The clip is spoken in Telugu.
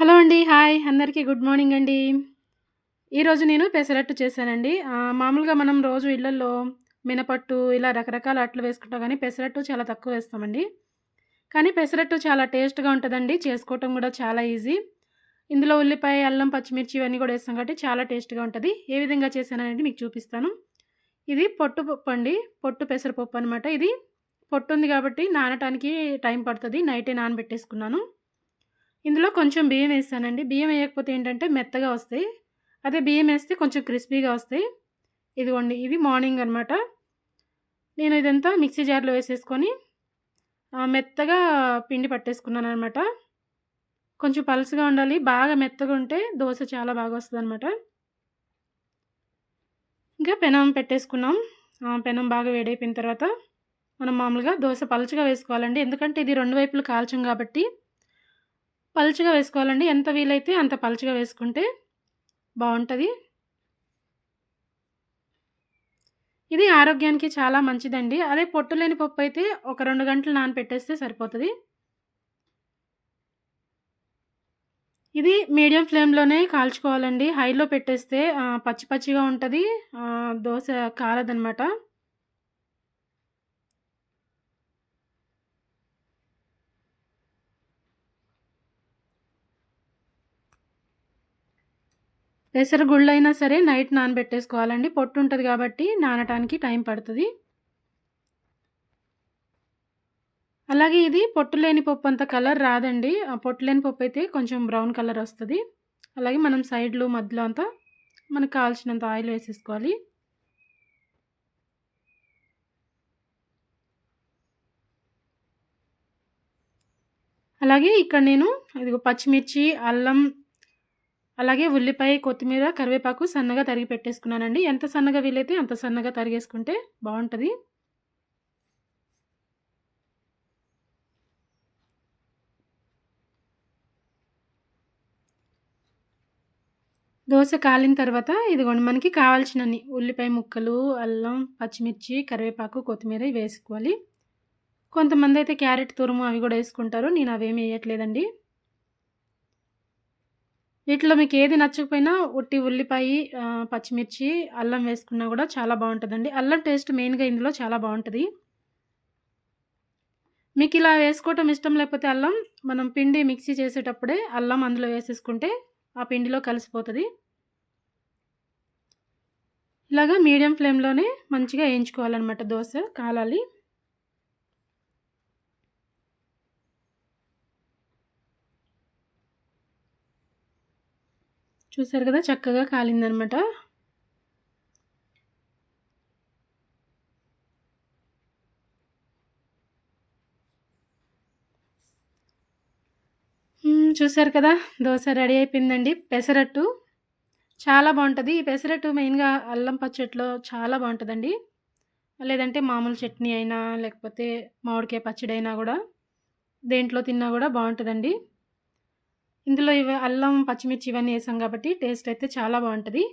హలో అండి. హాయ్! అందరికీ గుడ్ మార్నింగ్ అండి. ఈరోజు నేను పెసరట్టు చేశానండి. మామూలుగా మనం రోజు ఇళ్లల్లో మినపట్టు ఇలా రకరకాల అట్లు వేసుకుంటాం గానీ, పెసరట్టు చాలా తక్కువ వేస్తామండి. కానీ పెసరట్టు చాలా టేస్ట్‌గా ఉంటదండి. చేసుకోవటం గూడా చాలా ఈజీ. ఇందులో ఉల్లిపాయ, అల్లం, పచ్చిమిర్చి ఇవన్నీ గూడా ఏస్తాం కాబట్టి చాలా టేస్ట్‌గా ఉంటది. ఏ విధంగా చేశాననేది మీకు చూపిస్తాను. ఇది పొట్టు పప్పండి. పొట్టు పెసరపప్పు అనమాట. ఇది పొట్టుంది గాబట్టి నానటానికి టైం పడతది. నైటే నానబెట్టేసుకున్నాను. ఇందులో కొంచెం బియ్యం వేసానండి. బియ్యం వేయకపోతే ఏంటంటే మెత్తగా వస్తాయి. అదే బియ్యం వేస్తే కొంచెం క్రిస్పీగా వస్తాయి. ఇదిగోండి ఇది మార్నింగ్ అనమాట. నేను ఇదంతా మిక్సీ జార్‌లో వేసేసుకొని మెత్తగా పిండి పట్టేసుకున్నాననమాట. కొంచెం పలుచగా ఉండాలి. బాగా మెత్తగా ఉంటే దోస చాలా బాగా వస్తదనమాట. ఇంకా పెనం పెట్టేసుకున్నాం. పెనం బాగా వేడైపోయిన తర్వాత మనం మామూలుగా దోస పలుచగా వేసుకోవాలండి. ఎందుకంటే ఇది 2 వైపులు కాల్చాం కాబట్టి పలుచగా వేసుకోవాలండి. ఎంత వీలైతే అంత పలుచగా వేసుకుంటే బావుంటది. ఇది ఆరోగ్యానికి చాలా మంచిదండి. అదే పొట్టు లేని పప్పయితే ఒక 2 గంటలు నానపెట్టేస్తే సరిపోతది. ఇది మీడియం ఫ్లేమ్‌లోనే కాల్చుకోవాలండి. హైలో పెట్టేస్తే పచ్చి పచ్చిగా ఉంటది. దోస కాలదనమాట. పెసర గుళ్ళైనా సరే నైట్ నానబెట్టేసుకోవాలండి. పొట్టు ఉంటది కాబట్టి నానటానికి టైం పడతది. అలాగే ఇది పొట్టు లేని పప్పు అంత కలర్ రాదండి. పొట్టు లేని పప్పయితే కొంచెం బ్రౌన్ కలర్ ఒస్తది. అలాగే మనం సైడ్‌లు మధ్యలో అంతా మనకు కావాల్సినంత ఆయిల్ వేసేసుకోవాలి. అలాగే ఇక్కడ నేను ఇదిగో పచ్చిమిర్చి, అల్లం, అలాగే ఉల్లిపాయ, కొత్తిమీర, కరివేపాకు సన్నగా తరిగి పెట్టేసుకున్నానండి. ఎంత సన్నగా వీలైతే అంత సన్నగా తరిగేసుకుంటే బావుంటది. దోస కాలిన తర్వాత ఇదిగోండి మనకి కావాల్సినన్ని ఉల్లిపాయ ముక్కలు, అల్లం, పచ్చిమిర్చి, కరివేపాకు, కొత్తిమీర ఇవి వేసుకోవాలి. కొంతమందైతే క్యారెట్ తురుము అవి గూడా యేసుకుంటారు. నేను అవేమి ఎయట్లేదండి. వీటిలో మీకేది నచ్చకపోయినా ఉట్టి ఉల్లిపాయి, పచ్చిమిర్చి, అల్లం వేసుకున్నా గూడా చాలా బావుంటదండి. అల్లం టేస్ట్ మెయిన్‌గా ఇందులో చాలా బావుంటది. మీకిలా వేసుకోవటం ఇష్టం లేకపోతే అల్లం, మనం పిండి మిక్సీ చేసేటప్పుడే అల్లం అందులో వేసేసుకుంటే ఆ పిండిలో కలిసిపోతది. ఇలాగా మీడియం ఫ్లేమ్‌లోనే మంచిగా ఏయించుకోవాలనమాట దోస కాలాలి. చూసారు గదా! చక్కగా కాలిందనమాట. చూసారు కదా! దోస రెడీ అయిపోయిందండి. పెసరట్టు చాలా బావుంటది. ఈ పెసరట్టు మెయిన్‌గా అల్లం పచ్చడిలో చాలా బావుంటదండి. లేదంటే మామూలు చట్నీ అయినా, లేకపోతే మామిడికాయ పచ్చడైనా గూడా దేంట్లో తిన్నా గూడా బావుంటదండి. ఇందులో అల్లం, పచ్చిమిర్చి ఇవన్నీ ఏసాం గాబట్టి టేస్ట్ అయితే చాలా బావుంటది.